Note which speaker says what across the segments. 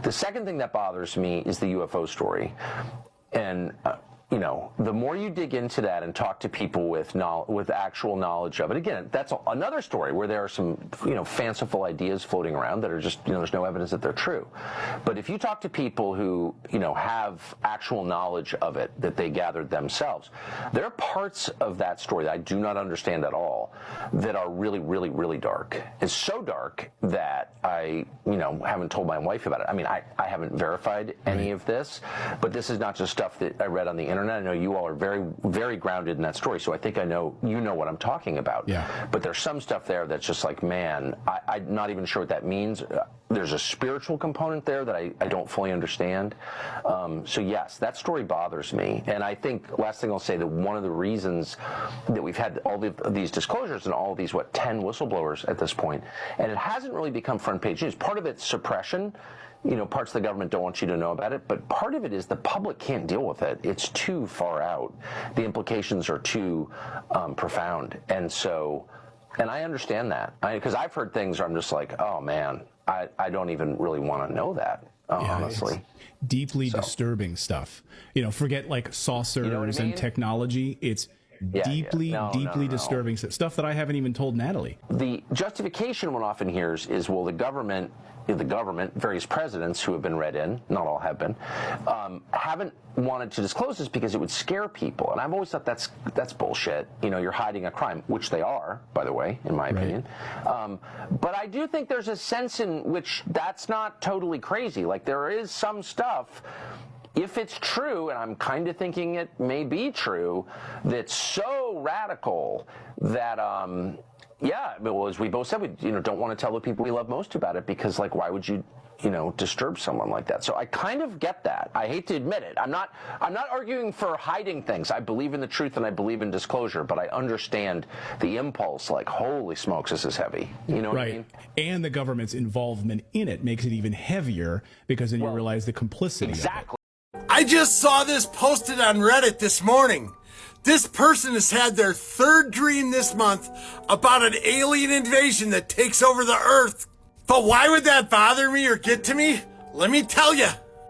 Speaker 1: The second thing that bothers me is the UFO story. And, you know, the more you dig into that and talk to people with actual knowledge of it, again, that's another story where there are some, you know, fanciful ideas floating around that are just, you know, there's no evidence that they're true. But if you talk to people who, you know, have actual knowledge of it that they gathered themselves, there are parts of that story that I do not understand at all that are really, really, really dark. It's so dark that I, you know, haven't told my wife about it. I mean, I haven't verified any of this, but this is not just stuff that I read on the internet. I know you all are very, very grounded in that story, so I think I know, you know what I'm talking about. Yeah. But there's some stuff there that's just like, man, I'm not even sure what that means. There's a spiritual component there that I don't fully understand. So yes, that story bothers me. And I think, last thing I'll say, that one of the reasons that we've had all these disclosures and all these, 10 whistleblowers at this point, and it hasn't really become front page news. Part of it's suppression. You know, parts of the government don't want you to know about it, but part of it is the public can't deal with it. It's too far out. The implications are too profound. And so, and I understand that. Because I've heard things where I'm just like, oh man, I don't even really want to know that, honestly.
Speaker 2: Deeply disturbing stuff. You know, forget like saucers, you know what I mean? And technology. It's deeply disturbing stuff that I haven't even told Natalie.
Speaker 1: The justification one often hears is, well, the government, various presidents who have been read in, not all have been, haven't wanted to disclose this because it would scare people. And I've always thought that's bullshit. You know, you're hiding a crime, which they are, by the way, in my opinion. But I do think there's a sense in which that's not totally crazy. Like, there is some stuff, if it's true, and I'm kind of thinking it may be true, that's so radical that, yeah, well, as we both said, we don't want to tell the people we love most about it because, like, why would you disturb someone like that? So I kind of get that. I hate to admit it. I'm not arguing for hiding things. I believe in the truth and I believe in disclosure, but I understand the impulse. Like, holy smokes, this is heavy. You know what I mean?
Speaker 2: And the government's involvement in it makes it even heavier because then you realize the complicity.
Speaker 1: Exactly.
Speaker 3: Of it. I just saw this posted on Reddit this morning. This person has had their third dream this month about an alien invasion that takes over the Earth. But why would that bother me or get to me? Let me tell you.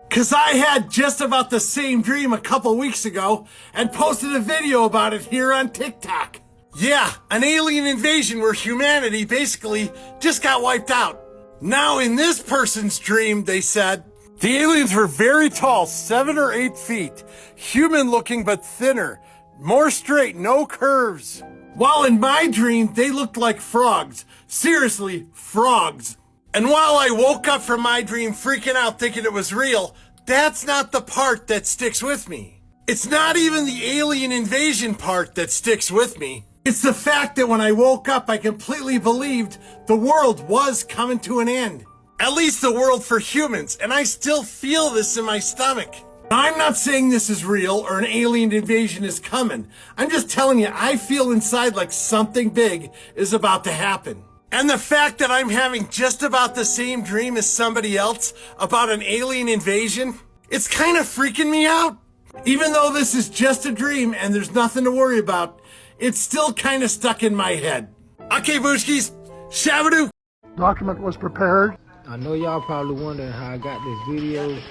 Speaker 3: 'Cause I had just about the same dream a couple weeks ago and posted a video about it here on TikTok. Yeah, an alien invasion where humanity basically just got wiped out. Now in this person's dream, they said, the aliens were very tall, 7 or 8 feet, human looking but thinner. More straight, no curves. While in my dream, they looked like frogs. Seriously, frogs. And while I woke up from my dream freaking out thinking it was real, that's not the part that sticks with me. It's not even the alien invasion part that sticks with me. It's the fact that when I woke up, I completely believed the world was coming to an end. At least the world for humans, and I still feel this in my stomach. I'm not saying this is real or an alien invasion is coming. I'm just telling you, I feel inside like something big is about to happen. And the fact that I'm having just about the same dream as somebody else about an alien invasion, it's kind of freaking me out. Even though this is just a dream and there's nothing to worry about, it's still kind of stuck in my head. Okay, Booshkis, shabadoo.
Speaker 4: Document was prepared.
Speaker 5: I know y'all probably wondering how I got this video,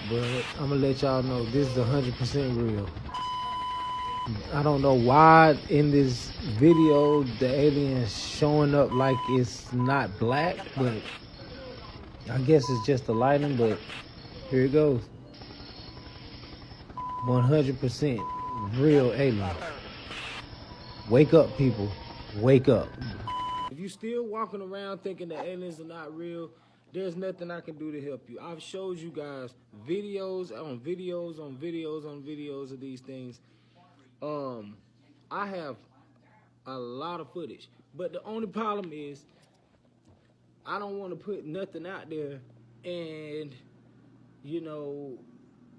Speaker 5: but I'm gonna let y'all know this is 100% real. I don't know why in this video the alien's showing up like it's not black, but I guess it's just the lighting, but here it goes. 100% real alien. Wake up, people. Wake up. If you still walking around thinking the aliens are not real, there's nothing I can do to help you. I've showed you guys videos on videos on videos on videos of these things. I have a lot of footage, but the only problem is I don't want to put nothing out there and, you know,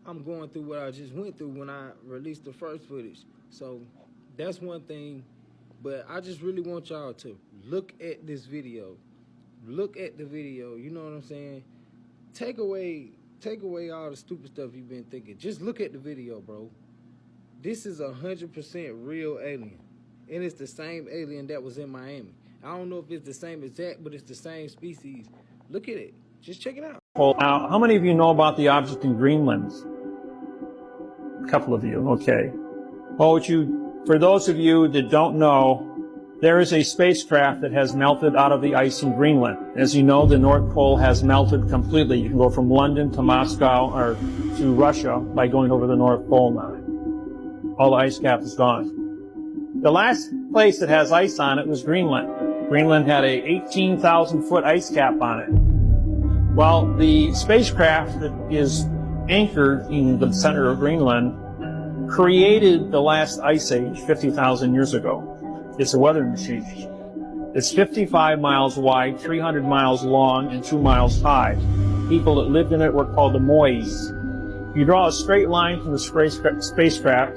Speaker 5: I'm going through what I just went through when I released the first footage. So that's one thing, but I just really want y'all to look at this video. Look at the video, you know what I'm saying? Take away all the stupid stuff you've been thinking. Just look at the video, bro. This is 100% real alien. And it's the same alien that was in Miami. I don't know if it's the same exact, but it's the same species. Look at it. Just check it out.
Speaker 6: Pole. Now, how many of you know about the object in Greenland? A couple of you, okay. Well, for those of you that don't know, there is a spacecraft that has melted out of the ice in Greenland. As you know, the North Pole has melted completely. You can go from London to Moscow or to Russia by going over the North Pole now. All the ice cap is gone. The last place that has ice on it was Greenland. Greenland had a 18,000-foot ice cap on it. Well, the spacecraft that is anchored in the center of Greenland created the last ice age 50,000 years ago. It's a weather machine. It's 55 miles wide, 300 miles long, and 2 miles high. People that lived in it were called the Mois. You draw a straight line from the spacecraft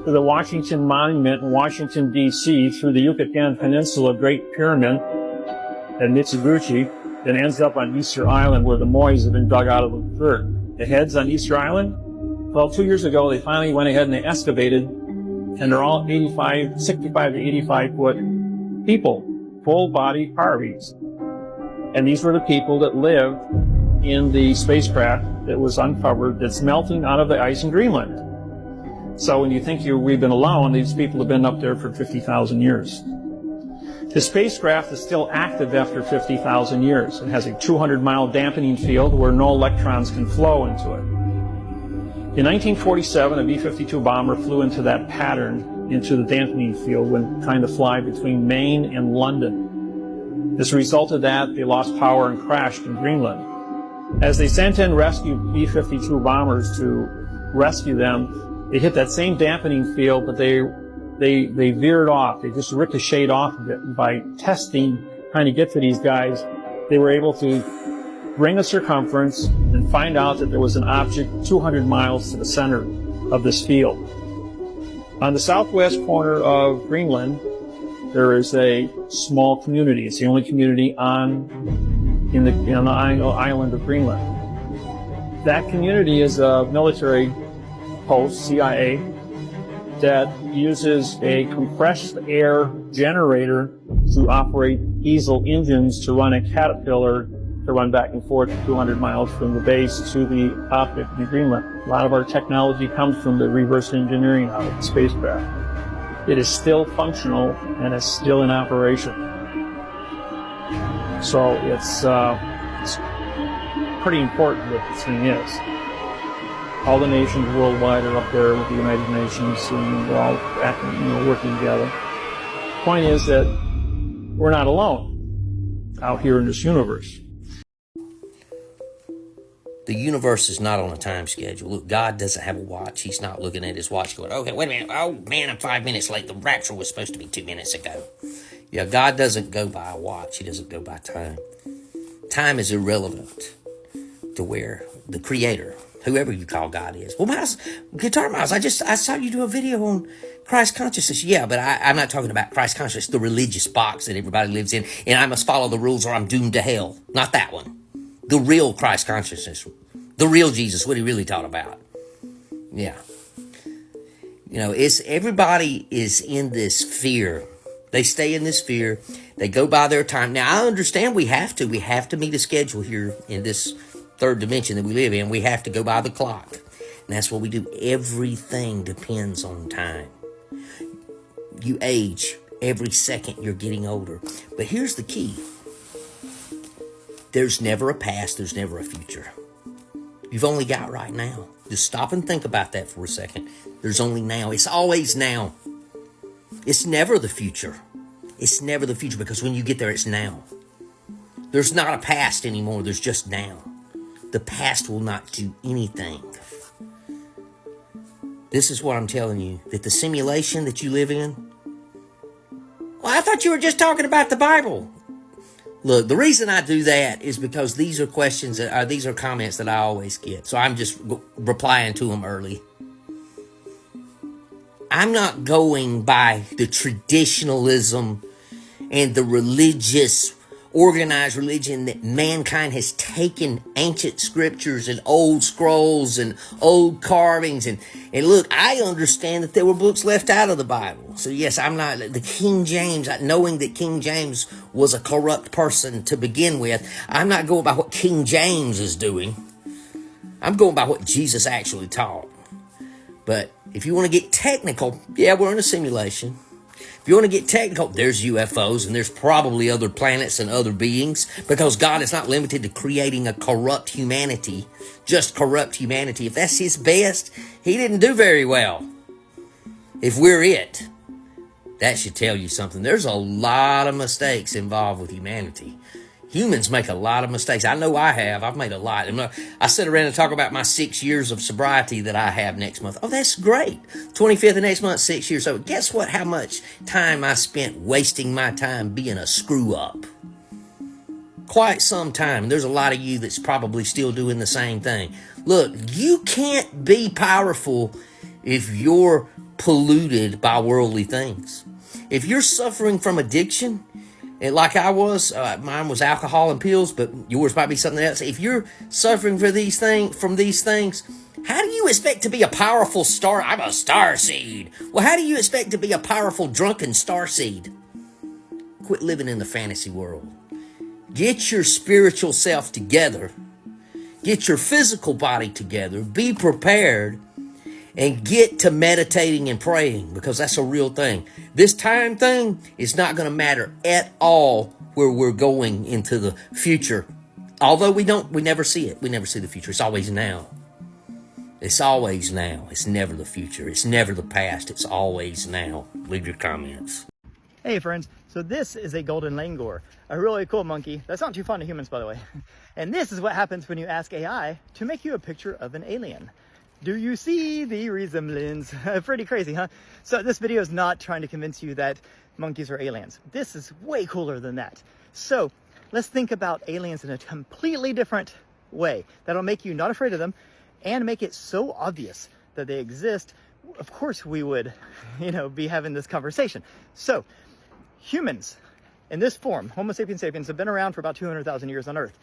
Speaker 6: to the Washington Monument in Washington, D.C., through the Yucatan Peninsula, Great Pyramid, and Mitsubishi, then ends up on Easter Island where the Mois have been dug out of the dirt. The heads on Easter Island? Well, 2 years ago, they finally went ahead and they excavated, and they're all 65 to 85 foot people, full body carvings. And these were the people that lived in the spacecraft that was uncovered that's melting out of the ice in Greenland. So when you think we've been alone, these people have been up there for 50,000 years. The spacecraft is still active after 50,000 years. It has a 200-mile dampening field where no electrons can flow into it. In 1947, a B-52 bomber flew into that pattern, into the dampening field, when trying to fly between Maine and London. As a result of that, they lost power and crashed in Greenland. As they sent in rescue B-52 bombers to rescue them, they hit that same dampening field, but they veered off. They just ricocheted off of it. And by testing, trying to get to these guys, they were able to bring a circumference and find out that there was an object 200 miles to the center of this field. On the southwest corner of Greenland, there is a small community. It's the only community on the island of Greenland. That community is a military post, CIA, that uses a compressed air generator to operate diesel engines to run a Caterpillar to run back and forth 200 miles from the base to the object in Greenland. A lot of our technology comes from the reverse engineering out of the spacecraft. It is still functional and it's still in operation. So it's pretty important what this thing is. All the nations worldwide are up there with the United Nations, and we're all acting, working together. The point is that we're not alone out here in this universe.
Speaker 7: The universe is not on a time schedule. Look, God doesn't have a watch. He's not looking at his watch going, okay, wait a minute. Oh, man, I'm 5 minutes late. The rapture was supposed to be 2 minutes ago. Yeah, God doesn't go by a watch. He doesn't go by time. Time is irrelevant to where the Creator, whoever you call God, is. Well, Guitar Miles, I saw you do a video on Christ consciousness. Yeah, but I'm not talking about Christ consciousness, the religious box that everybody lives in, and I must follow the rules or I'm doomed to hell. Not that one. The real Christ consciousness. The real Jesus, what he really taught about. Yeah. Everybody is in this fear. They stay in this fear. They go by their time. Now, I understand we have to. We have to meet a schedule here in this third dimension that we live in. We have to go by the clock. And that's what we do. Everything depends on time. You age. Every second you're getting older. But here's the key. There's never a past. There's never a future. You've only got right now. Just stop and think about that for a second. There's only now. It's always now. It's never the future. It's never the future because when you get there, it's now. There's not a past anymore. There's just now. The past will not do anything. This is what I'm telling you. That the simulation that you live in. Well, I thought you were just talking about the Bible. Look, the reason I do that is because these are these are comments that I always get. So I'm just replying to them early. I'm not going by the traditionalism and the religious organized religion that mankind has taken ancient scriptures and old scrolls and old carvings and look, I understand that there were books left out of the Bible. So yes, I'm not the King James, knowing that King James was a corrupt person to begin with. I'm not going by what King James is doing. I'm going by what Jesus actually taught. But if you want to get technical, yeah, we're in a simulation. If you want to get technical, there's UFOs and there's probably other planets and other beings, because God is not limited to creating a corrupt humanity, just corrupt humanity. If that's his best, he didn't do very well. If we're it, that should tell you something. There's a lot of mistakes involved with humanity. Humans make a lot of mistakes. I know I have. I've made a lot. And I sit around and talk about my 6 years of sobriety that I have next month. Oh, that's great. 25th of next month, 6 years. So guess what? How much time I spent wasting my time being a screw up. Quite some time. And there's a lot of you that's probably still doing the same thing. Look, you can't be powerful if you're polluted by worldly things. If you're suffering from addiction, and like I was, mine was alcohol and pills, but yours might be something else. If you're suffering from these things, how do you expect to be a powerful star? I'm a star seed. Well, how do you expect to be a powerful drunken star seed? Quit living in the fantasy world. Get your spiritual self together. Get your physical body together. Be prepared. And get to meditating and praying, because that's a real thing. This time thing is not going to matter at all where we're going into the future. Although we never see it. We never see the future. It's always now. It's always now. It's never the future. It's never the past. It's always now. Leave your comments.
Speaker 8: Hey friends, so this is a golden langur, a really cool monkey that's not too fond of humans, by the way. And this is what happens when you ask AI to make you a picture of an alien. Do you see the resemblance? Pretty crazy, huh? So this video is not trying to convince you that monkeys are aliens. This is way cooler than that. So let's think about aliens in a completely different way that'll make you not afraid of them and make it so obvious that they exist. Of course we would, be having this conversation. So humans in this form, Homo sapiens sapiens, have been around for about 200,000 years on Earth.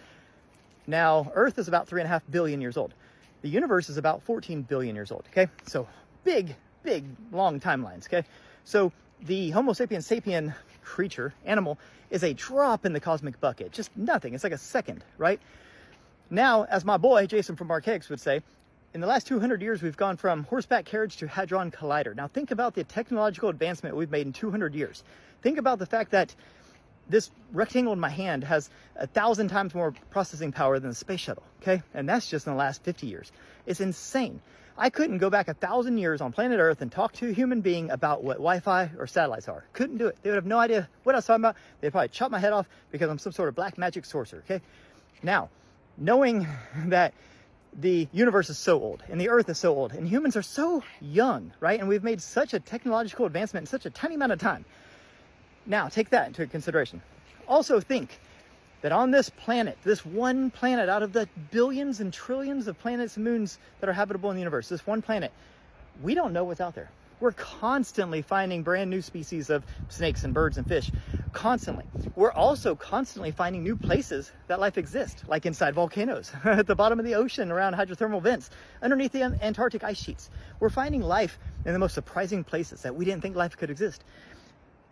Speaker 8: Now, Earth is about 3.5 billion years old. The universe is about 14 billion years old, okay? So big, long timelines, okay? So the Homo sapiens sapien creature, animal, is a drop in the cosmic bucket. Just nothing. It's like a second, right? Now, as my boy, Jason from Archaics would say, in the last 200 years, we've gone from horseback carriage to hadron collider. Now, think about the technological advancement we've made in 200 years. Think about the fact that this rectangle in my hand has 1,000 times more processing power than the space shuttle, okay? And that's just in the last 50 years. It's insane. I couldn't go back 1,000 years on planet Earth and talk to a human being about what Wi-Fi or satellites are. Couldn't do it. They would have no idea what I was talking about. They'd probably chop my head off because I'm some sort of black magic sorcerer, okay? Now, knowing that the universe is so old and the Earth is so old and humans are so young, right? And we've made such a technological advancement in such a tiny amount of time. Now, take that into consideration. Also think that on this planet, this one planet out of the billions and trillions of planets and moons that are habitable in the universe, this one planet, we don't know what's out there. We're constantly finding brand new species of snakes and birds and fish. Constantly. We're also constantly finding new places that life exists, like inside volcanoes, at the bottom of the ocean, around hydrothermal vents, underneath the Antarctic ice sheets. We're finding life in the most surprising places that we didn't think life could exist.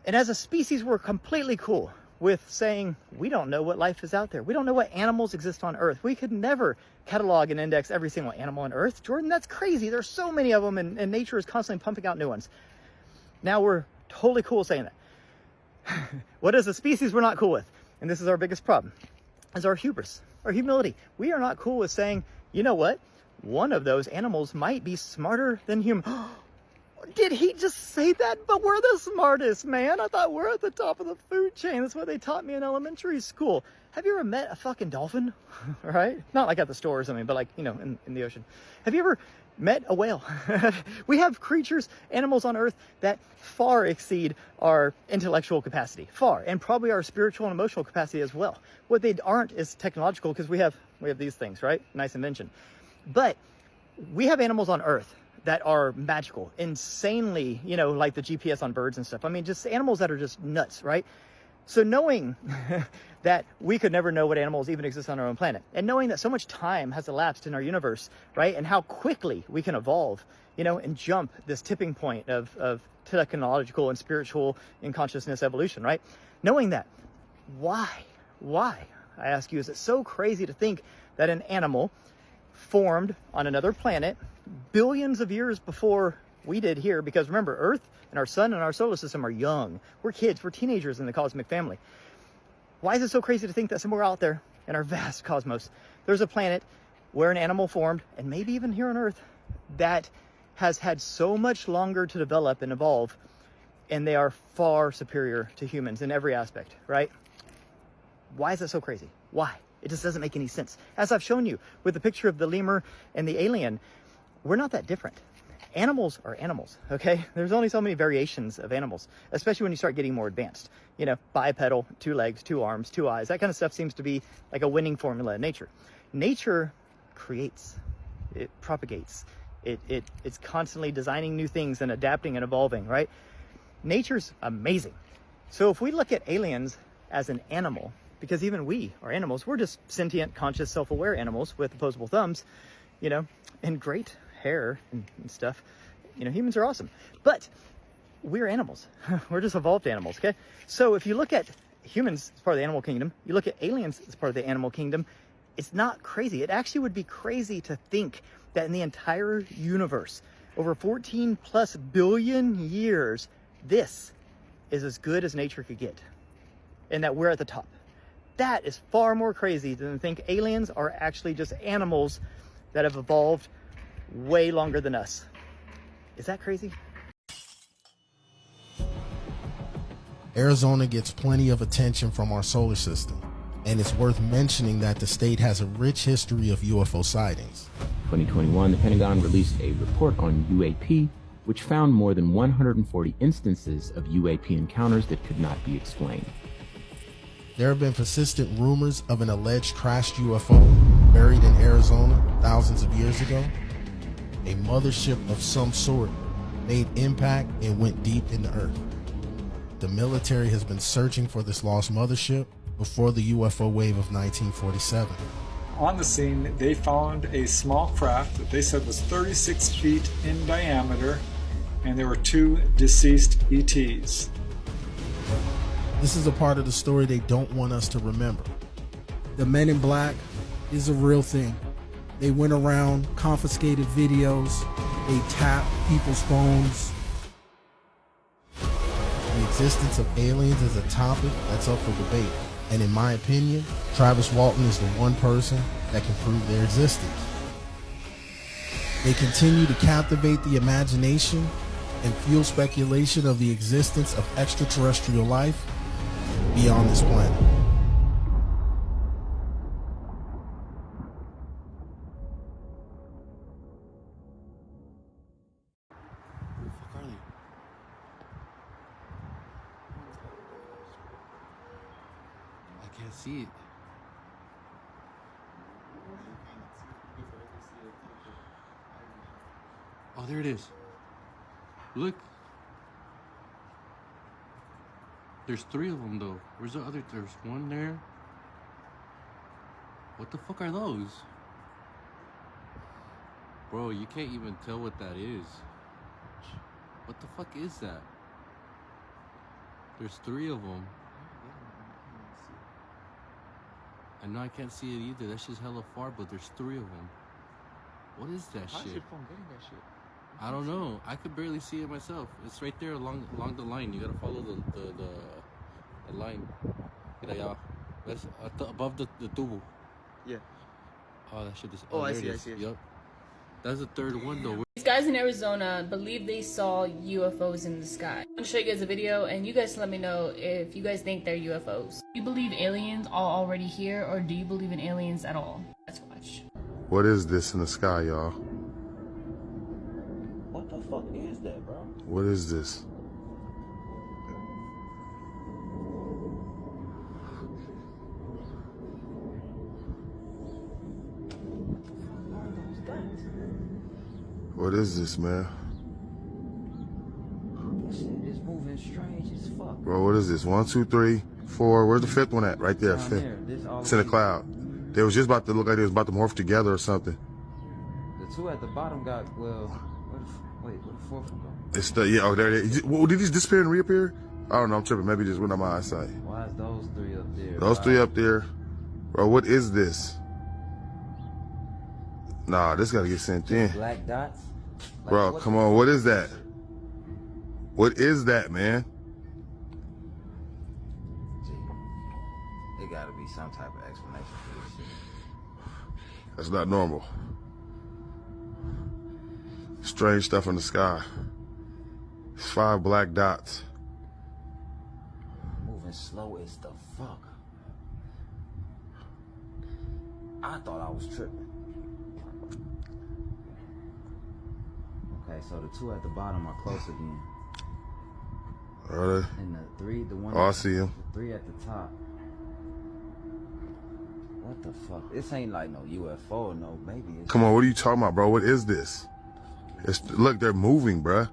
Speaker 8: And as a species, we're completely cool with saying, we don't know what life is out there. We don't know what animals exist on Earth. We could never catalog and index every single animal on Earth. Jordan, that's crazy. There's so many of them, and nature is constantly pumping out new ones. Now we're totally cool saying that. What is a species we're not cool with? And this is our biggest problem, is our hubris, our humility. We are not cool with saying, you know what? One of those animals might be smarter than human. Did he just say that? But we're the smartest, man. I thought we're at the top of the food chain. That's what they taught me in elementary school. Have you ever met a fucking dolphin? All right? Not like at the store or something, but like, in the ocean. Have you ever met a whale? We have creatures, animals on Earth that far exceed our intellectual capacity. Far. And probably our spiritual and emotional capacity as well. What they aren't is technological, because we have these things, right? Nice invention. But we have animals on Earth that are magical, insanely, like the GPS on birds and stuff. I mean, just animals that are just nuts, right? So knowing that we could never know what animals even exist on our own planet, and knowing that so much time has elapsed in our universe, right, and how quickly we can evolve, you know, and jump this tipping point of technological and spiritual and consciousness evolution, right? Knowing that, why, I ask you, is it so crazy to think that an animal formed on another planet billions of years before we did here? Because remember, Earth and our sun and our solar system are young. We're kids, we're teenagers in the cosmic family. Why is it so crazy to think that somewhere out there in our vast cosmos, there's a planet where an animal formed, and maybe even here on Earth, that has had so much longer to develop and evolve, and they are far superior to humans in every aspect, right? Why is that so crazy? Why? It just doesn't make any sense. As I've shown you with the picture of the lemur and the alien, we're not that different. Animals are animals, okay? There's only so many variations of animals, especially when you start getting more advanced. You know, bipedal, 2 legs, 2 arms, 2 eyes. That kind of stuff seems to be like a winning formula in nature. Nature creates, it propagates, it's constantly designing new things and adapting and evolving, right? Nature's amazing. So if we look at aliens as an animal, because even we are animals, we're just sentient, conscious, self-aware animals with opposable thumbs, you know, and great hair and stuff. You know, humans are awesome, but we're animals. We're just evolved animals, okay? So if you look at humans as part of the animal kingdom, you look at aliens as part of the animal kingdom, it's not crazy. It actually would be crazy to think that in the entire universe, over 14 plus billion years, this is as good as nature could get, and that we're at the top. That is far more crazy than to think aliens are actually just animals that have evolved way longer than us. Is that crazy?
Speaker 9: Arizona gets plenty of attention from our solar system, and it's worth mentioning that the state has a rich history of UFO sightings.
Speaker 10: 2021, the Pentagon released a report on UAP, which found more than 140 instances of UAP encounters that could not be explained.
Speaker 9: There have been persistent rumors of an alleged crashed UFO buried in Arizona thousands of years ago. A mothership of some sort made impact and went deep in the earth. The military has been searching for this lost mothership before the UFO wave of 1947.
Speaker 11: On the scene, they found a small craft that they said was 36 feet in diameter, and there were 2 deceased ETs.
Speaker 9: This is a part of the story they don't want us to remember. The Men in Black is a real thing. They went around, confiscated videos, they tapped people's phones. The existence of aliens is a topic that's up for debate. And in my opinion, Travis Walton is the one person that can prove their existence. They continue to captivate the imagination and fuel speculation of the existence of extraterrestrial life beyond this planet.
Speaker 12: I can't see it. Oh, there it is. Look. There's 3 of them though. Where's the other? There's one there. What the fuck are those? Bro, you can't even tell what that is. What the fuck is that? There's 3 of them. I know I can't see it either. That's just hella far, but there's 3 of them. What is that shit? How's your phone getting that shit? I don't know. I could barely see it myself. It's right there along the line. You gotta follow the line. Yeah, that's above the tubo.
Speaker 13: Yeah.
Speaker 12: Oh, that shit is.
Speaker 13: Oh, I see.
Speaker 12: Yep. That's the 3rd one though.
Speaker 14: These guys in Arizona believe they saw UFOs in the sky. I'm gonna show you guys a video and you guys let me know if you guys think they're UFOs. Do you believe aliens are already here, or do you believe in aliens at all? Let's watch.
Speaker 15: What is this in the sky, y'all?
Speaker 16: What the fuck is that, bro?
Speaker 15: What is this? What is this, man?
Speaker 16: This shit is moving strange as fuck.
Speaker 15: Bro, what is this? 1, 2, 3, 4. Where's the 5th one at? Right there,
Speaker 16: Down
Speaker 15: 5th.
Speaker 16: there. This all
Speaker 15: It's in the cloud. They was just about to look like they was about to morph together or something.
Speaker 16: The 2 at the bottom got, well, where the 4th one go?
Speaker 15: It's the, yeah, oh, there it is. Well, did these disappear and reappear? I don't know, I'm tripping. Maybe it just went on my eyesight.
Speaker 16: Why is those 3 up there?
Speaker 15: Those 3 up there. Bro, what is this? Nah, this gotta get sent in.
Speaker 16: Black dots? Like,
Speaker 15: bro, come on, what is that? What is that, man?
Speaker 16: Gee, there gotta be some type of explanation for this shit.
Speaker 15: That's not normal. Strange stuff in the sky. 5 black dots.
Speaker 16: Moving slow as the fuck. I thought I was tripping. Okay, so the 2 at the bottom are close again.
Speaker 15: Are they?
Speaker 16: And the 3, the one.
Speaker 15: Oh, I see him.
Speaker 16: The 3 at the top. What the fuck? This ain't like no UFO, no. Maybe it's.
Speaker 15: Come on, what are you talking about, bro? What is this? Look, they're moving, bruh.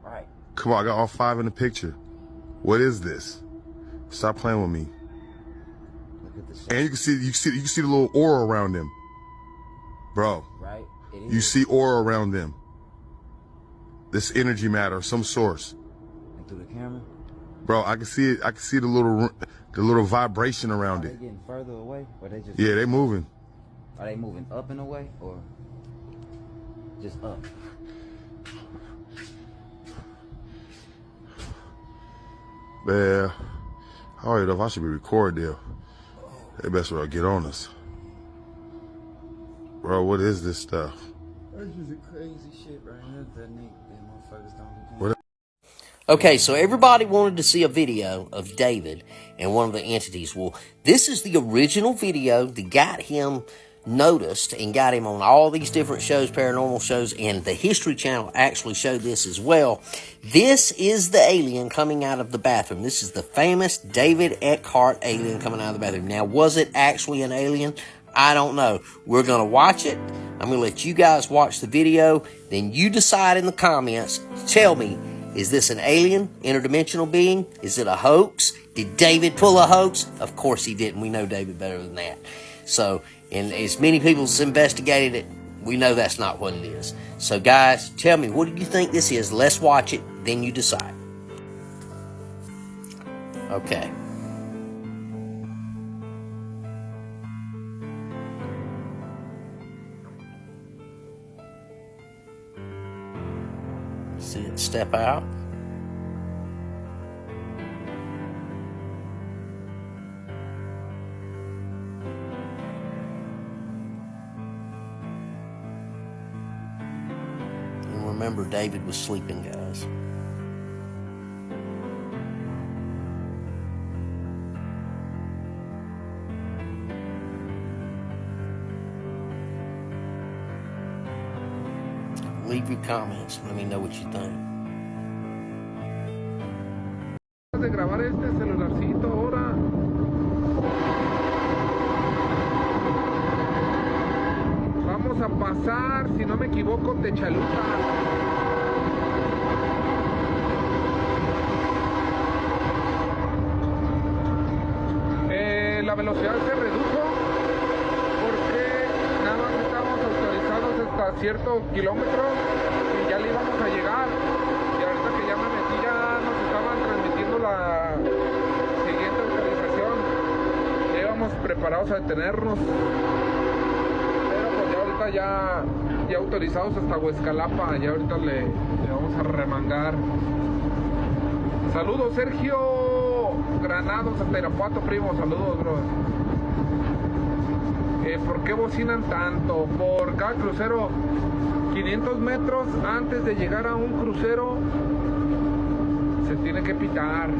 Speaker 16: Right.
Speaker 15: Come on, I got all 5 in the picture. What is this? Stop playing with me.
Speaker 16: Look at the shape.
Speaker 15: And you can see the little aura around them, bro.
Speaker 16: Right.
Speaker 15: You see aura around them. This energy matter, some source.
Speaker 16: And through the camera.
Speaker 15: Bro, I can see it. I can see the little vibration around
Speaker 16: Are
Speaker 15: it.
Speaker 16: they getting further away, or they just?
Speaker 15: Yeah, they moving.
Speaker 16: Are they moving up and away, or just up?
Speaker 15: Man, I don't know if I should be recording them. They best well get on us. Bro, what is this stuff?
Speaker 16: That's just crazy shit right here that motherfuckers don't do.
Speaker 15: What?
Speaker 7: Okay, so everybody wanted to see a video of David and one of the entities. Well, this is the original video that got him noticed and got him on all these different shows, paranormal shows, and the History Channel actually showed this as well. This is the alien coming out of the bathroom. This is the famous David Eckhart alien coming out of the bathroom. Now, was it actually an alien? I don't know. We're going to watch it. I'm going to let you guys watch the video. Then you decide in the comments. Tell me, is this an alien, interdimensional being? Is it a hoax? Did David pull a hoax? Of course he didn't. We know David better than that. So, and as many people as investigated it, we know that's not what it is. So guys, tell me, what do you think this is? Let's watch it, then you decide. Okay. See it step out. Remember, David was sleeping, guys. Leave your comments. Let me know what you think.
Speaker 13: De grabar este celularcito ahora. Vamos a pasar, si no me equivoco, Techaluca. La velocidad se redujo porque nada más estábamos autorizados hasta cierto kilómetro y ya le íbamos a llegar. Y ahorita que ya me metí, ya nos estaban transmitiendo la siguiente autorización. Ya íbamos preparados a detenernos. Ya autorizados hasta Huescalapa, ya ahorita le vamos a remangar. Saludos, Sergio Granados hasta Irapuato, primo, saludos, bro. ¿Por qué bocinan tanto? Por cada crucero, 500 metros antes de llegar a un crucero, se tiene que pitar.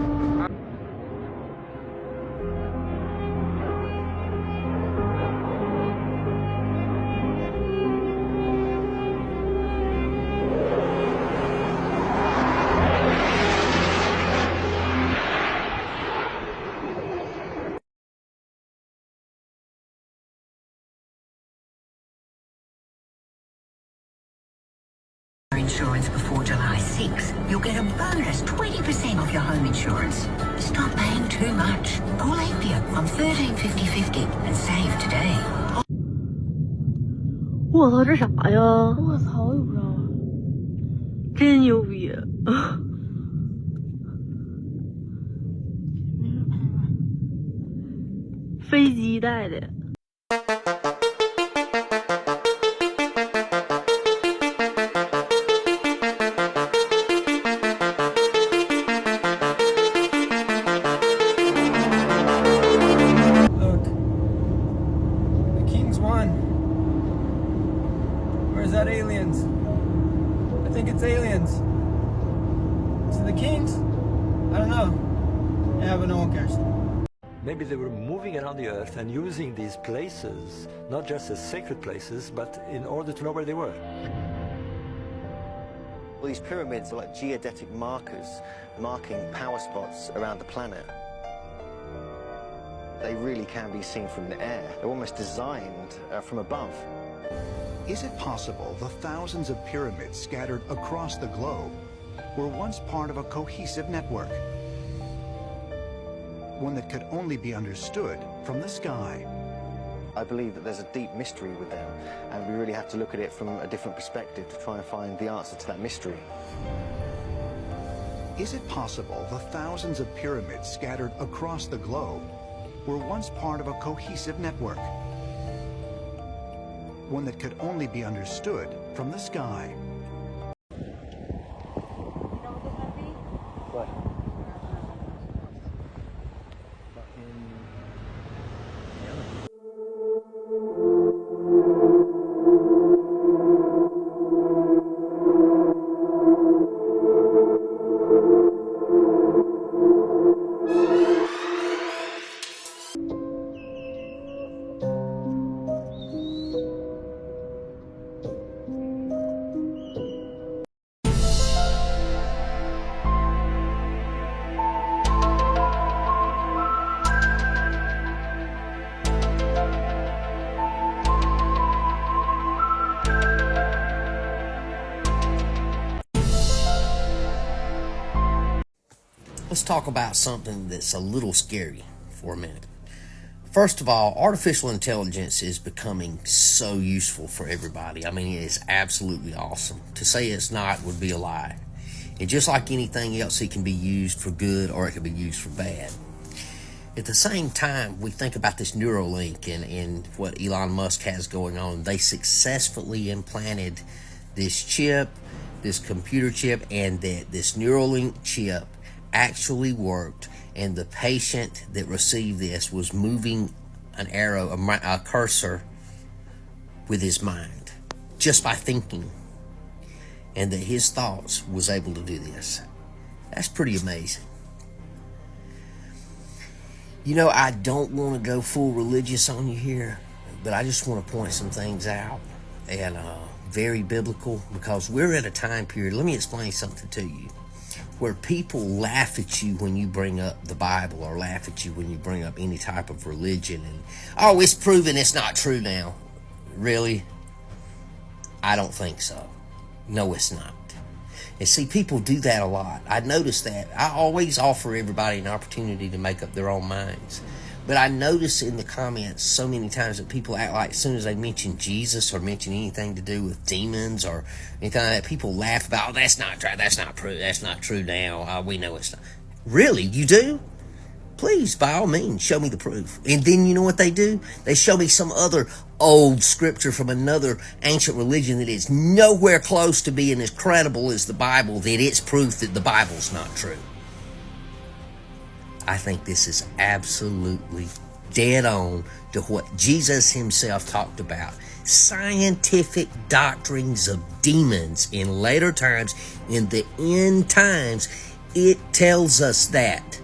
Speaker 17: insurance before July 6, you'll get a bonus 20% off your home insurance. Stop paying too much. Call Apia on 135050 and save today.
Speaker 18: 我操，这啥呀？我操，我也不知道。真牛逼！飞机带的。
Speaker 8: Look, the Kings won. Or is that aliens? I think it's aliens. Is it the Kings? I don't know. Yeah, but no one cares.
Speaker 19: Maybe they were moving around the earth and using these places, not just as sacred places, but in order to know where they were.
Speaker 20: Well, these pyramids are like geodetic markers, marking power spots around the planet. They really can be seen from the air. They're almost designed from above.
Speaker 21: Is it possible the thousands of pyramids scattered across the globe were once part of a cohesive network? One that could only be understood from the sky.
Speaker 20: I believe that there's a deep mystery with them, and we really have to look at it from a different perspective to try and find the answer to that mystery.
Speaker 21: Is it possible the thousands of pyramids scattered across the globe were once part of a cohesive network? One that could only be understood from the sky.
Speaker 20: What?
Speaker 7: Let's talk about something that's a little scary for a minute. First of all, artificial intelligence is becoming so useful for everybody. I mean, it is absolutely awesome. To say it's not would be a lie. And just like anything else, it can be used for good or it can be used for bad. At the same time, we think about this Neuralink and what Elon Musk has going on. They successfully implanted this chip, this computer chip, and that this Neuralink chip actually worked, and the patient that received this was moving an arrow, a cursor, with his mind, just by thinking, and that his thoughts was able to do this. That's pretty amazing. You know, I don't want to go full religious on you here, but I just want to point some things out, and very biblical, because we're at a time period, let me explain something to you, where people laugh at you when you bring up the Bible, or laugh at you when you bring up any type of religion, and, oh, it's proven it's not true now. Really? I don't think so. No, it's not. And see, people do that a lot. I notice that. I always offer everybody an opportunity to make up their own minds. But I notice in the comments so many times that people act like as soon as they mention Jesus or mention anything to do with demons or anything like that, people laugh about, oh, that's not true, that's not true, that's not true now, we know it's not. Really? You do? Please, by all means, show me the proof. And then you know what they do? They show me some other old scripture from another ancient religion that is nowhere close to being as credible as the Bible, that it's proof that the Bible's not true. I think this is absolutely dead on to what Jesus himself talked about. Scientific doctrines of demons in later times, in the end times, it tells us that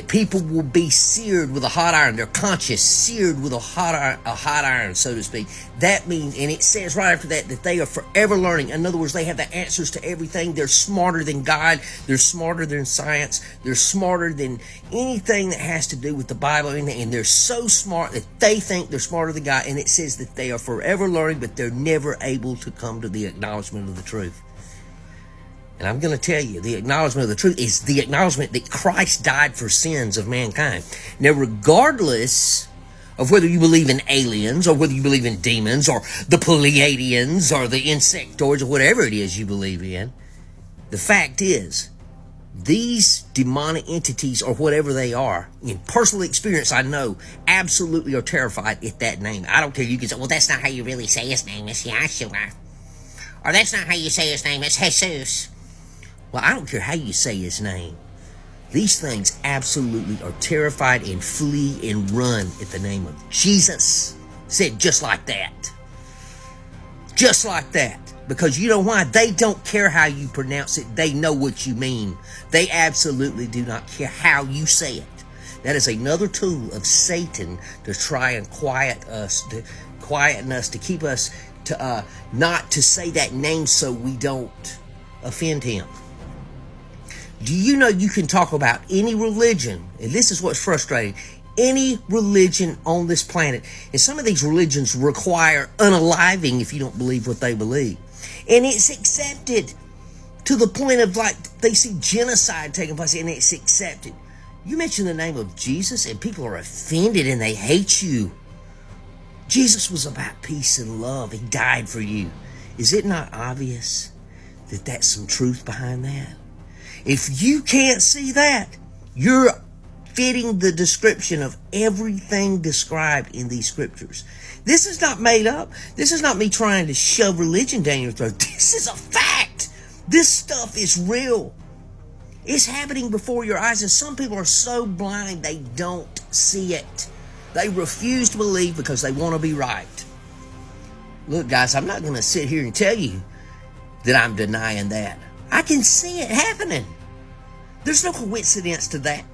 Speaker 7: people will be seared with a hot iron, their conscience seared with a hot iron, so to speak. That means, and it says right after that, that they are forever learning. In other words, they have the answers to everything. They're smarter than God. They're smarter than science. They're smarter than anything that has to do with the Bible. And they're so smart that they think they're smarter than God. And it says that they are forever learning, but they're never able to come to the acknowledgement of the truth. And I'm going to tell you, the acknowledgement of the truth is the acknowledgement that Christ died for sins of mankind. Now, regardless of whether you believe in aliens or whether you believe in demons or the Pleiadians or the insectoids or whatever it is you believe in, the fact is, these demonic entities or whatever they are, in personal experience, I know, absolutely are terrified at that name. I don't care. You can say, well, that's not how you really say his name. It's Yahshua. Or that's not how you say his name. It's Jesus. Well, I don't care how you say his name. These things absolutely are terrified and flee and run at the name of Jesus. Said just like that. Just like that. Because you know why? They don't care how you pronounce it. They know what you mean. They absolutely do not care how you say it. That is another tool of Satan to try and quieten us, to keep us to not to say that name so we don't offend him. Do you know you can talk about any religion, and this is what's frustrating, any religion on this planet, and some of these religions require unaliving if you don't believe what they believe. And it's accepted to the point of like they see genocide taking place and it's accepted. You mention the name of Jesus and people are offended and they hate you. Jesus was about peace and love. He died for you. Is it not obvious that that's some truth behind that? If you can't see that, you're fitting the description of everything described in these scriptures. This is not made up. This is not me trying to shove religion down your throat. This is a fact. This stuff is real. It's happening before your eyes, and some people are so blind they don't see it. They refuse to believe because they want to be right. Look, guys, I'm not going to sit here and tell you that I'm denying that. I can see it happening. There's no coincidence to that.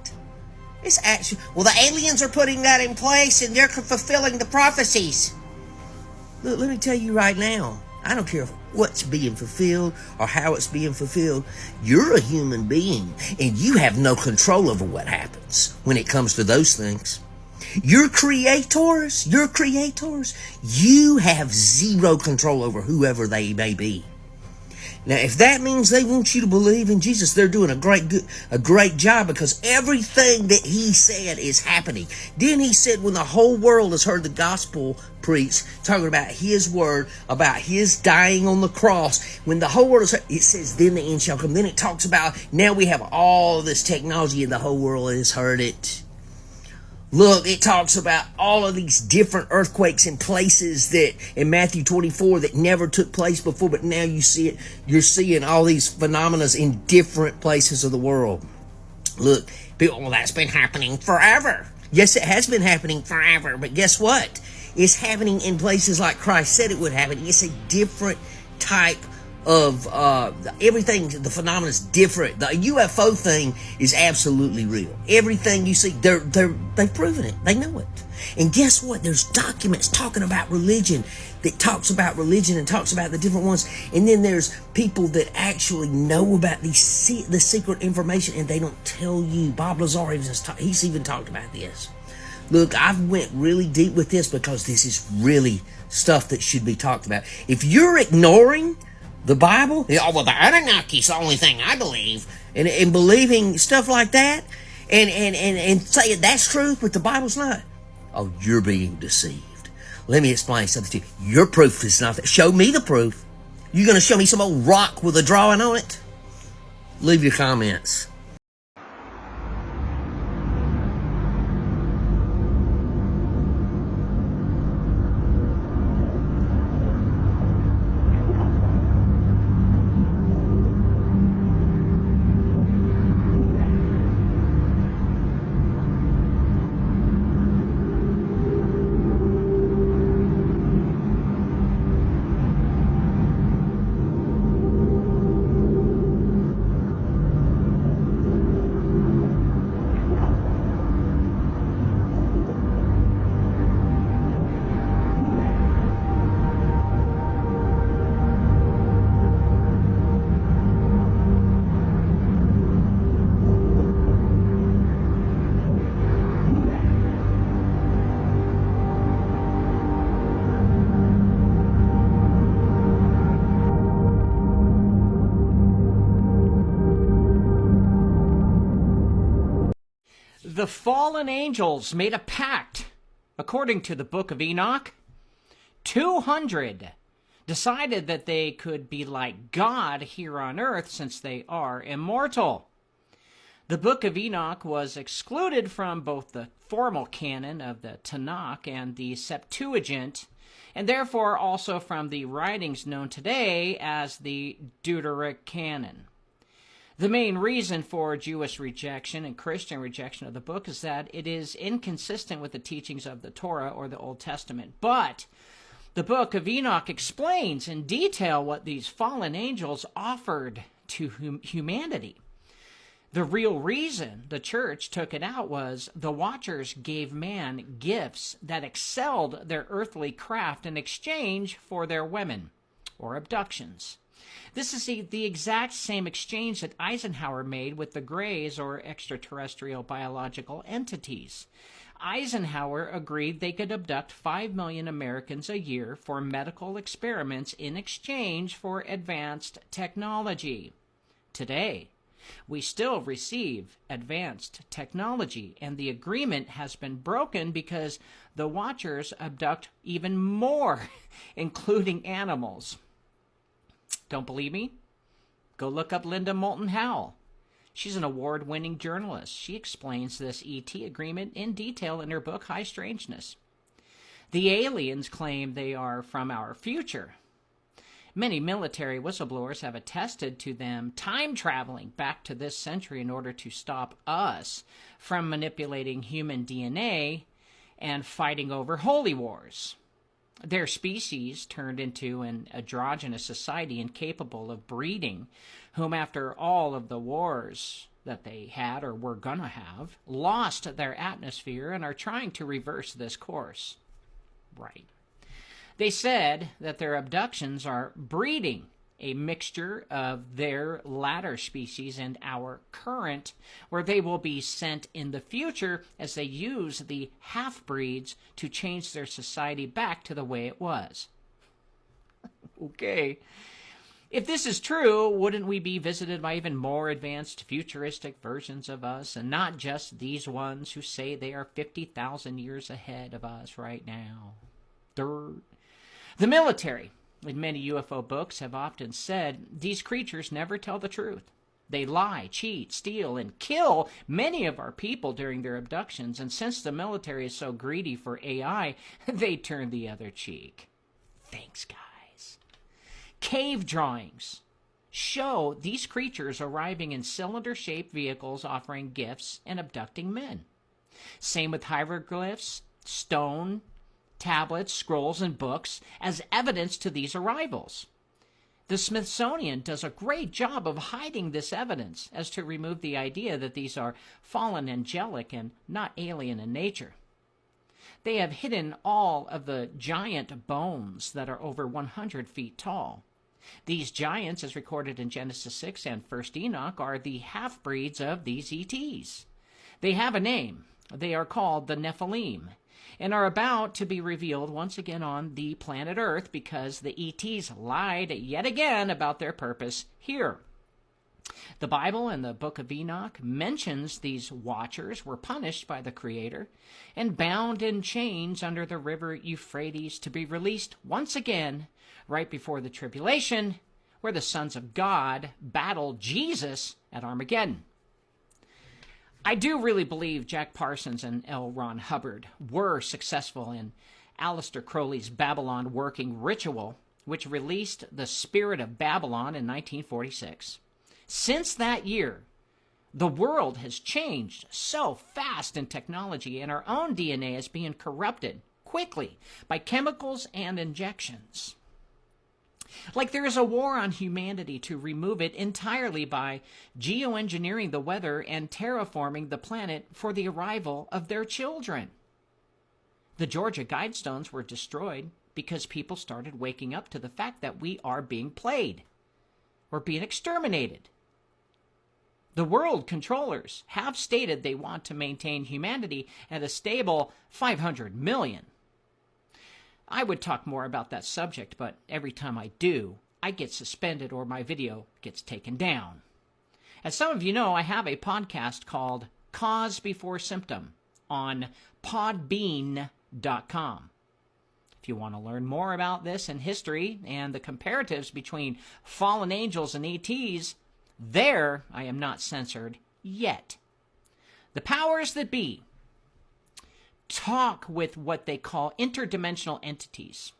Speaker 7: It's actually, well, the aliens are putting that in place and they're fulfilling the prophecies. Look, let me tell you right now, I don't care what's being fulfilled or how it's being fulfilled. You're a human being and you have no control over what happens when it comes to those things. You're creators. You have zero control over whoever they may be. Now, if that means they want you to believe in Jesus, they're doing a great job, because everything that he said is happening. Then he said, when the whole world has heard the gospel preached, talking about his word, about his dying on the cross, when the whole world has heard, it says, then the end shall come. Then it talks about, now we have all this technology and the whole world has heard it. Look, it talks about all of these different earthquakes in places that in Matthew 24 that never took place before, but now you see it. You're seeing all these phenomena in different places of the world. Look, people, well, that's been happening forever. Yes, it has been happening forever, but guess what? It's happening in places like Christ said it would happen. It's a different type of everything. The phenomenon is different. The UFO thing is absolutely real. Everything you see, they've proven it. They know it. And guess what? There's documents talking about religion that talks about religion and talks about the different ones. And then there's people that actually know about the secret information and they don't tell you. Bob Lazar, he's even talked about this. Look, I've went really deep with this because this is really stuff that should be talked about. If you're ignoring the Bible, well, the Anunnaki's the only thing I believe, and believing stuff like that, and saying that's truth, but the Bible's not. Oh, you're being deceived. Let me explain something to you. Your proof is not that. Show me the proof. You're going to show me some old rock with a drawing on it? Leave your comments.
Speaker 2: The fallen angels made a pact. According to the Book of Enoch, 200 decided that they could be like God here on earth since they are immortal. The Book of Enoch was excluded from both the formal canon of the Tanakh and the Septuagint, and therefore also from the writings known today as the Deuterocanon. The main reason for Jewish rejection and Christian rejection of the book is that it is inconsistent with the teachings of the Torah or the Old Testament. But the Book of Enoch explains in detail what these fallen angels offered to humanity. The real reason the church took it out was the Watchers gave man gifts that excelled their earthly craft in exchange for their women, or abductions. This is the exact same exchange that Eisenhower made with the Greys, or extraterrestrial biological entities. Eisenhower agreed they could abduct 5 million Americans a year for medical experiments in exchange for advanced technology. Today, we still receive advanced technology, and the agreement has been broken because the Watchers abduct even more, including animals. Don't believe me? Go look up Linda Moulton Howe. She's an award-winning journalist. She explains this ET agreement in detail in her book, High Strangeness. The aliens claim they are from our future. Many military whistleblowers have attested to them time-traveling back to this century in order to stop us from manipulating human DNA and fighting over holy wars. Their species turned into an androgynous society incapable of breeding, whom after all of the wars that they had or were gonna have, lost their atmosphere and are trying to reverse this course. Right. They said that their abductions are breeding a mixture of their latter species and our current, where they will be sent in the future as they use the half-breeds to change their society back to the way it was. Okay. If this is true, wouldn't we be visited by even more advanced futuristic versions of us, and not just these ones who say they are 50,000 years ahead of us right now? The military, in many UFO books, have often said these creatures never tell the truth. They lie, cheat, steal, and kill many of our people during their abductions, and since the military is so greedy for AI, they turn the other cheek. Thanks, guys. Cave drawings show these creatures arriving in cylinder-shaped vehicles offering gifts and abducting men. Same with hieroglyphs, stone, tablets, scrolls, and books as evidence to these arrivals. The Smithsonian does a great job of hiding this evidence as to remove the idea that these are fallen angelic and not alien in nature. They have hidden all of the giant bones that are over 100 feet tall. These giants, as recorded in Genesis 6 and 1 Enoch, are the half-breeds of these ETs. They have a name. They are called the Nephilim, and are about to be revealed once again on the planet Earth because the ETs lied yet again about their purpose here. The Bible and the Book of Enoch mentions these Watchers were punished by the Creator and bound in chains under the river Euphrates to be released once again right before the tribulation, where the sons of God battle Jesus at Armageddon. I do really believe Jack Parsons and L. Ron Hubbard were successful in Aleister Crowley's Babylon working ritual, which released the spirit of Babylon in 1946. Since that year, the world has changed so fast in technology, and our own DNA is being corrupted quickly by chemicals and injections. Like there is a war on humanity to remove it entirely by geoengineering the weather and terraforming the planet for the arrival of their children. The Georgia Guidestones were destroyed because people started waking up to the fact that we are being played or being exterminated. The world controllers have stated they want to maintain humanity at a stable 500 million. I would talk more about that subject, but every time I do, I get suspended or my video gets taken down. As some of you know, I have a podcast called Cause Before Symptom on podbean.com. If you want to learn more about this and history and the comparatives between fallen angels and ETs, there I am not censored yet. The powers that be talk with what they call interdimensional entities.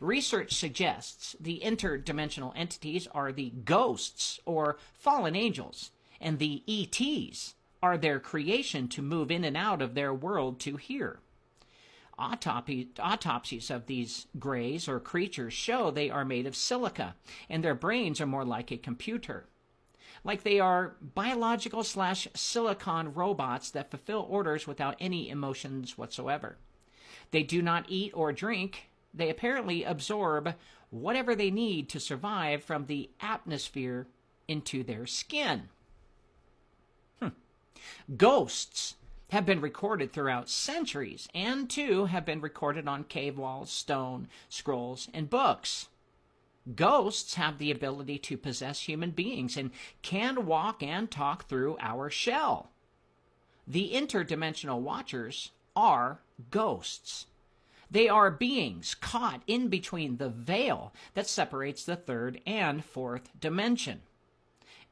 Speaker 2: Research suggests the interdimensional entities are the ghosts or fallen angels, and the ETs are their creation to move in and out of their world to here. Autopsies of these greys or creatures show they are made of silica, and their brains are more like a computer. Like they are biological/silicon robots that fulfill orders without any emotions whatsoever. They do not eat or drink. They apparently absorb whatever they need to survive from the atmosphere into their skin. Ghosts have been recorded throughout centuries, and too have been recorded on cave walls, stone, scrolls, and books. Ghosts have the ability to possess human beings and can walk and talk through our shell. The interdimensional watchers are ghosts. They are beings caught in between the veil that separates the third and fourth dimension.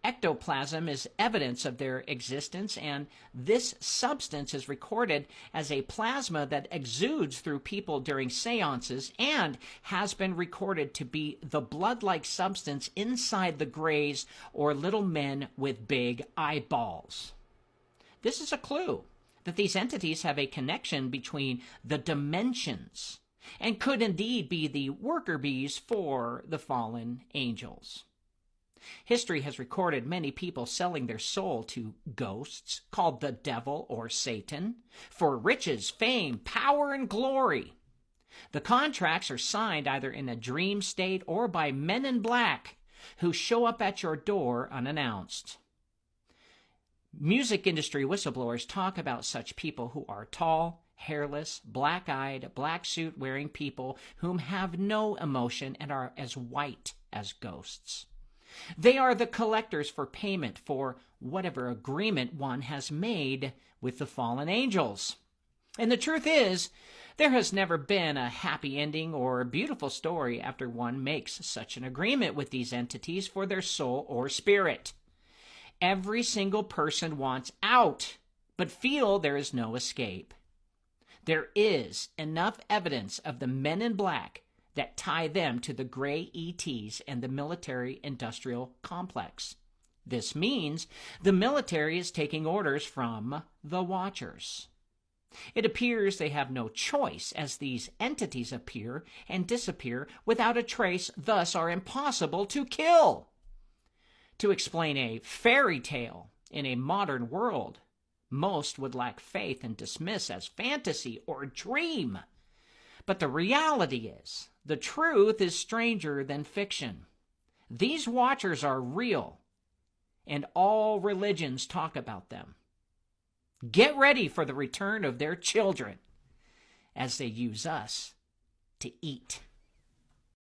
Speaker 2: Ectoplasm is evidence of their existence, and this substance is recorded as a plasma that exudes through people during seances and has been recorded to be the blood-like substance inside the greys or little men with big eyeballs. This is a clue that these entities have a connection between the dimensions and could indeed be the worker bees for the fallen angels. History has recorded many people selling their soul to ghosts, called the devil or Satan, for riches, fame, power, and glory. The contracts are signed either in a dream state or by men in black who show up at your door unannounced. Music industry whistleblowers talk about such people who are tall, hairless, black-eyed, black suit-wearing people whom have no emotion and are as white as ghosts. They are the collectors for payment for whatever agreement one has made with the fallen angels. And the truth is, there has never been a happy ending or beautiful story after one makes such an agreement with these entities for their soul or spirit. Every single person wants out, but feel there is no escape. There is enough evidence of the men in black that tie them to the gray ETs and the military-industrial complex. This means the military is taking orders from the Watchers. It appears they have no choice, as these entities appear and disappear without a trace, thus are impossible to kill. To explain a fairy tale in a modern world, most would lack faith and dismiss as fantasy or dream. But the reality is, the truth is stranger than fiction. These Watchers are real, and all religions talk about them. Get ready for the return of their children as they use us to eat.